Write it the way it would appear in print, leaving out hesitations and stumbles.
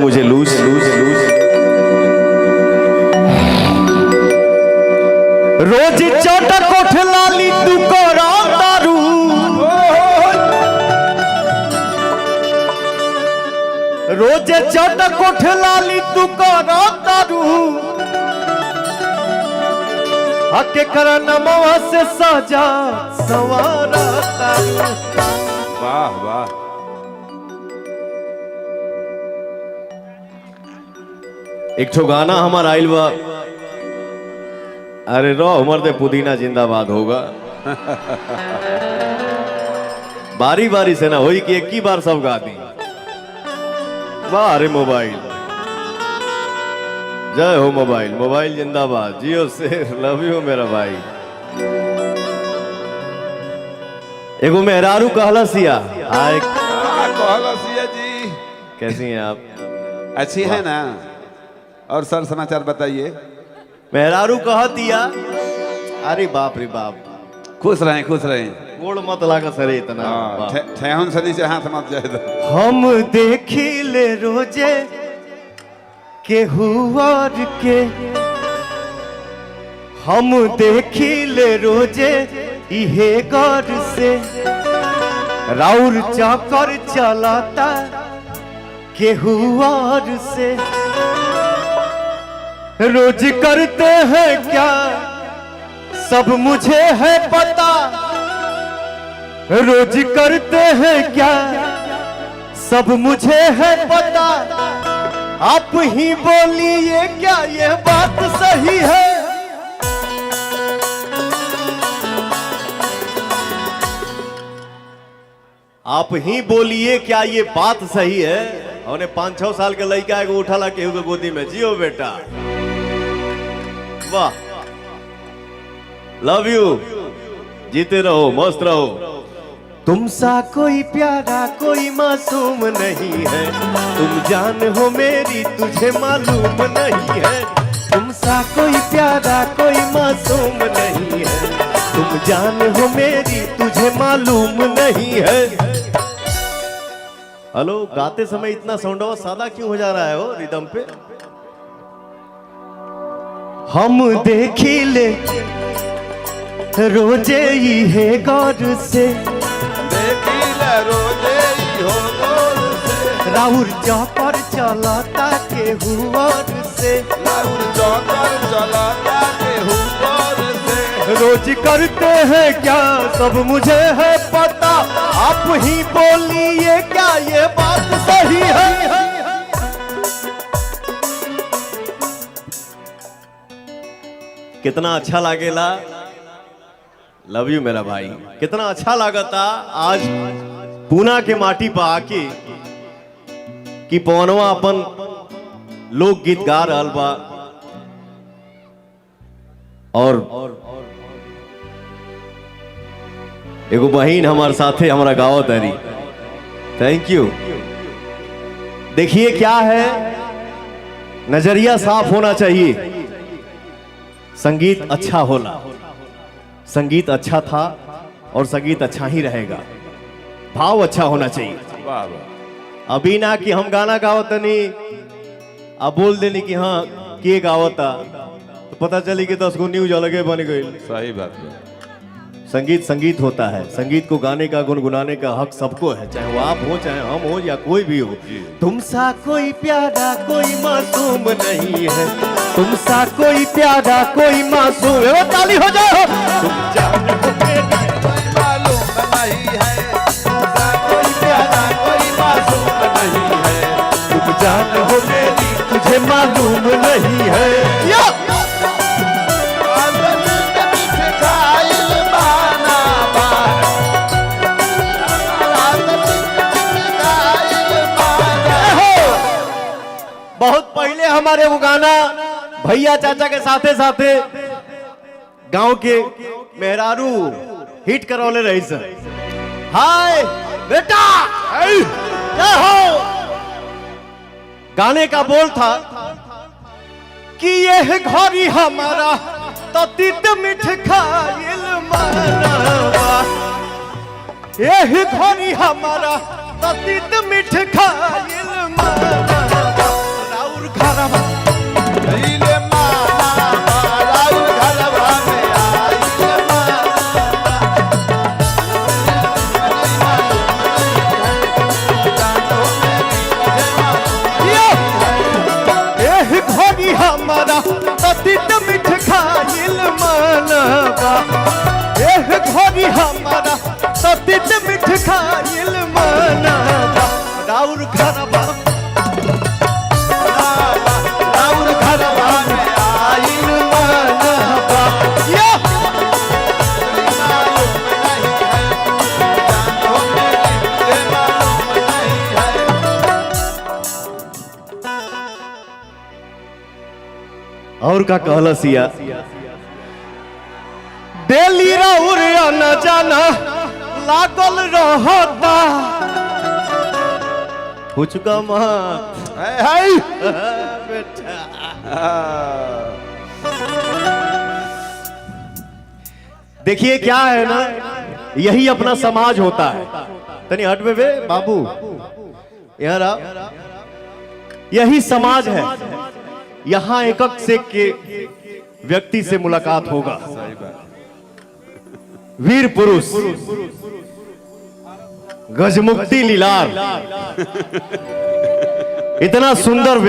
मुझे loose loose loose रोज चटक उठ लाली तू करा दारू रोज चटक उठ लाली तू करा दारू हके करा नमवा से सजा सवारा तारू। वाह वाह एक ठो गाना हमारा आइल बा अरे रो उमर दे पुदीना जिंदाबाद होगा बारी बारी से ना होई कि एक ही बार सब गा दी। वाह अरे मोबाइल जय हो मोबाइल मोबाइल जिंदाबाद जियो से लव यू मेरा भाई। एगो मेहरारू कहला सिया हाय कहला सिया जी कैसी हैं आप? अच्छी है ना। और सर समाचार बताइए। मेहरारू कह दिया अरे बाप रे बाप खुश रहें गोड़ मत लागा सरे इतना ठेहुन सदी से हाथ मत जाए दो। हम देखी ले रोजे के हुआर के हम देखी ले रोजे इहे गौर से राउर चक्कर चलाता के हुआर से रोज करते हैं क्या सब मुझे है पता रोज करते हैं क्या सब मुझे है पता आप ही बोलिए क्या ये बात सही है। आप ही बोलिए क्या ये बात सही है। और 5-6 साल के लड़का को उठाला केहू के गोदी में जियो बेटा वाह लव यू जीते रहो मस्त रहो। तुमसा कोई प्यारा कोई मासूम नहीं है तुम जान हो मेरी तुझे मालूम नहीं है। तुमसा कोई प्यारा कोई मासूम नहीं है तुम जान हो मेरी तुझे मालूम नहीं है। हेलो गाते समय इतना साउंड सादा क्यों हो जा रहा है वो रिदम पे? हम देखी ले रोजे ही है गौर से देखी ले रोजे ही हो गौर से राहुल चौपर चलाता के हुआर से राहुल चौपर चलाता के हुआर से रोज करते हैं क्या सब मुझे है पता आप ही बोलिए क्या ये बात सही है। कितना अच्छा लागेला लव यू मेरा भाई कितना अच्छा लागता आज पूना के माटी पर आके कि पवनवा अपन लोकगीत गा रहल बा और एगो बहन हमारे साथे हमारा गावत हरी थैंक यू। देखिए क्या है नजरिया साफ होना चाहिए संगीत अच्छा होला संगीत अच्छा था और संगीत अच्छा ही रहेगा भाव अच्छा होना चाहिए। वाह वाह अभी ना कि हम गाना गावत नहीं अब बोल देनी कि हाँ के गावता तो पता चली कि 10 गो न्यूज अलगे बन गई। सही बात है। संगीत संगीत होता है संगीत को गाने का गुनगुनाने का हक सबको है चाहे वो आप हो चाहे हम हो या कोई भी हो। तुमसा कोई प्यारा कोई मासूम नहीं है तुमसा कोई प्यारा कोई मासूम है। वो ताली हो जाओ तुम जान हो मेरी मालूम नहीं है तुमसा कोई प्यारा कोई मासूम नहीं है तुम जान हो मेरी तुझे मालूम नहीं है। बहुत पहले हमारे वो गाना भैया चाचा के साथे साथे गांव के मेहरारू हिट करौले रही सर। हाय बेटा क्या हो गाने का बोल था कि यह घड़ी हमारा तो तित मिठ खाइल मारा यह घड़ी हमारा तो तित मिठ खाइल मारा हमारा ततित मिठ खाइल मनबा एह घरी हमारा ततित मिठ खाइल मनबा राउर घरबा राउर घरबा में आइल मनबा या और का कहला सिया डेली राउर न जाना लागल रहता फुचका मत हाय बेटा देखिए क्या है ना यही अपना समाज होता है। तनी हट बे बाबू यार यही समाज है। यहाँ एकक से के व्यक्ति से मुलाकात होगा। वीर पुरुष गजमुक्ति लीलार इतना सुंदर व्यक्ति